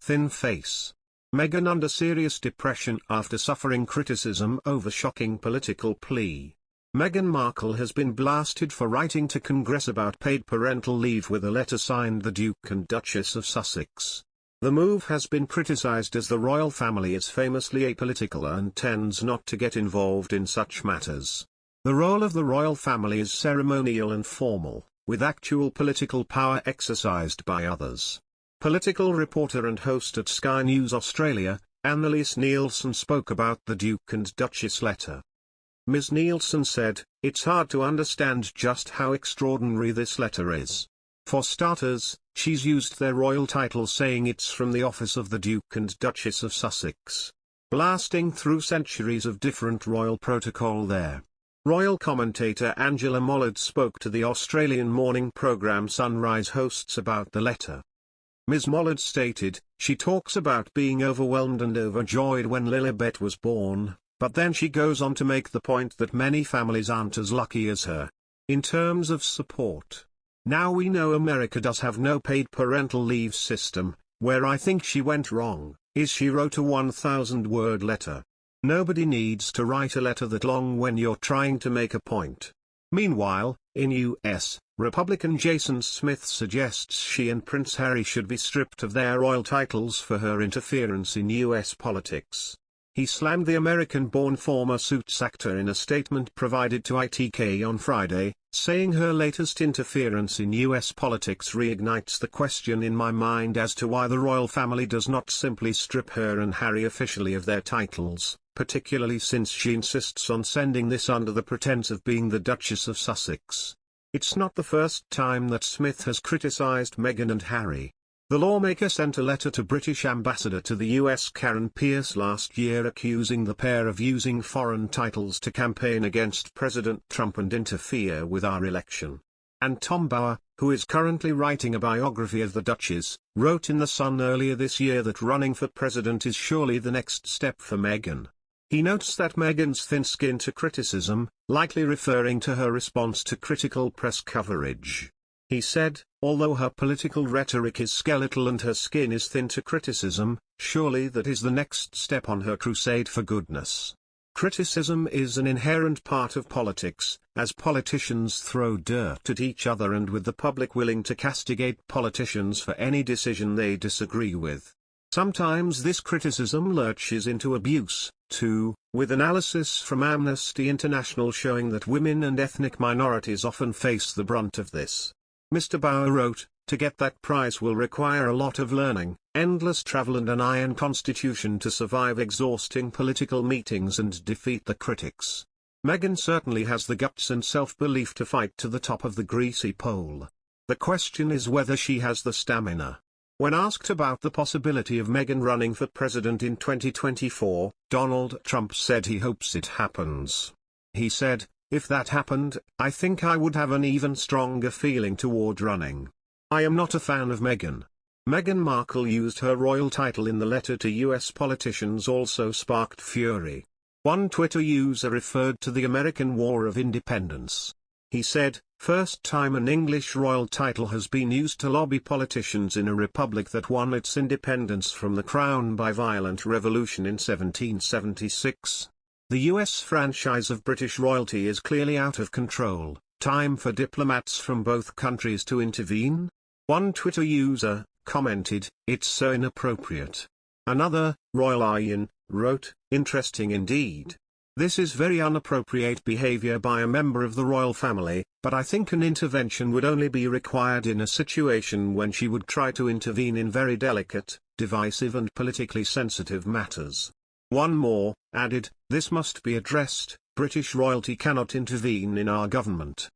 thin face. Meghan under serious depression after suffering criticism over shocking political plea. Meghan Markle has been blasted for writing to Congress about paid parental leave with a letter signed the Duke and Duchess of Sussex. The move has been criticized as the royal family is famously apolitical and tends not to get involved in such matters. The role of the royal family is ceremonial and formal, with actual political power exercised by others. Political reporter and host at Sky News Australia, Annalise Nielsen spoke about the Duke and Duchess letter. Ms. Nielsen said, "It's hard to understand just how extraordinary this letter is. For starters, she's used their royal title saying it's from the office of the Duke and Duchess of Sussex. Blasting through centuries of different royal protocol there." Royal commentator Angela Mollard spoke to the Australian morning programme Sunrise hosts about the letter. Ms. Mollard stated, "She talks about being overwhelmed and overjoyed when Lilibet was born, but then she goes on to make the point that many families aren't as lucky as her. In terms of support. Now we know America does have no paid parental leave system. Where I think she went wrong, is she wrote a 1,000-word letter. Nobody needs to write a letter that long when you're trying to make a point." Meanwhile, in U.S., Republican Jason Smith suggests she and Prince Harry should be stripped of their royal titles for her interference in U.S. politics. He slammed the American-born former Suits actor in a statement provided to ITK on Friday, saying her latest interference in U.S. politics reignites the question in my mind as to why the royal family does not simply strip her and Harry officially of their titles, particularly since she insists on sending this under the pretense of being the Duchess of Sussex. It's not the first time that Smith has criticized Meghan and Harry. The lawmaker sent a letter to British Ambassador to the US Karen Pierce last year accusing the pair of using foreign titles to campaign against President Trump and interfere with our election. And Tom Bower, who is currently writing a biography of the Duchess, wrote in The Sun earlier this year that running for president is surely the next step for Meghan. He notes that Meghan's thin skin to criticism, likely referring to her response to critical press coverage. He said, "Although her political rhetoric is skeletal and her skin is thin to criticism, surely that is the next step on her crusade for goodness. Criticism is an inherent part of politics, as politicians throw dirt at each other and with the public willing to castigate politicians for any decision they disagree with. Sometimes this criticism lurches into abuse, too, with analysis from Amnesty International showing that women and ethnic minorities often face the brunt of this." Mr. Bower wrote, "To get that prize will require a lot of learning, endless travel and an iron constitution to survive exhausting political meetings and defeat the critics. Meghan certainly has the guts and self-belief to fight to the top of the greasy pole. The question is whether she has the stamina." When asked about the possibility of Meghan running for president in 2024, Donald Trump said he hopes it happens. He said, "If that happened, I think I would have an even stronger feeling toward running. I am not a fan of Meghan." Meghan Markle used her royal title in the letter to U.S. politicians also sparked fury. One Twitter user referred to the American War of Independence. He said, "First time an English royal title has been used to lobby politicians in a republic that won its independence from the crown by violent revolution in 1776. The U.S. franchise of British royalty is clearly out of control. Time for diplomats from both countries to intervene." One Twitter user commented, "It's so inappropriate." Another, Royal Ian, wrote, "Interesting indeed. This is very inappropriate behavior by a member of the royal family, but I think an intervention would only be required in a situation when she would try to intervene in very delicate, divisive and politically sensitive matters." One more added, "This must be addressed. British royalty cannot intervene in our government.